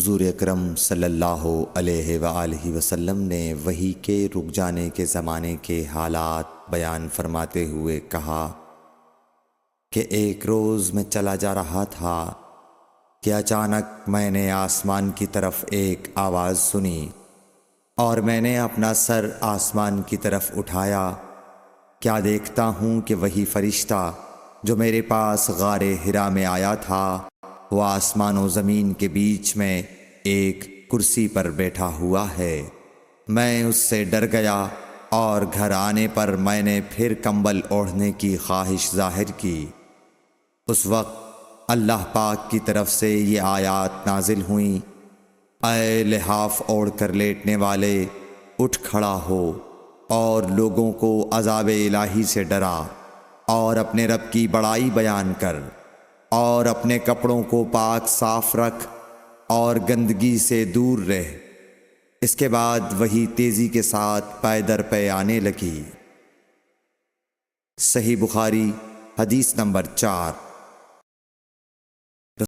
حضور اکرم صلی اللہ علیہ وآلہ وسلم نے وحی کے رک جانے کے زمانے کے حالات بیان فرماتے ہوئے کہا کہ ایک روز میں چلا جا رہا تھا کہ اچانک میں نے آسمان کی طرف ایک آواز سنی اور میں نے اپنا سر آسمان کی طرف اٹھایا۔ کیا دیکھتا ہوں کہ وہی فرشتہ جو میرے پاس غار حرا میں آیا تھا وہ آسمان و زمین کے بیچ میں ایک کرسی پر بیٹھا ہوا ہے۔ میں اس سے ڈر گیا اور گھر آنے پر میں نے پھر کمبل اوڑھنے کی خواہش ظاہر کی۔ اس وقت اللہ پاک کی طرف سے یہ آیات نازل ہوئیں، اے لحاف اوڑھ کر لیٹنے والے، اٹھ کھڑا ہو اور لوگوں کو عذاب الہی سے ڈرا، اور اپنے رب کی بڑائی بیان کر، اور اپنے کپڑوں کو پاک صاف رکھ اور گندگی سے دور رہ۔ اس کے بعد وہی تیزی کے ساتھ پے در پے آنے لگی۔ صحیح بخاری حدیث نمبر 4۔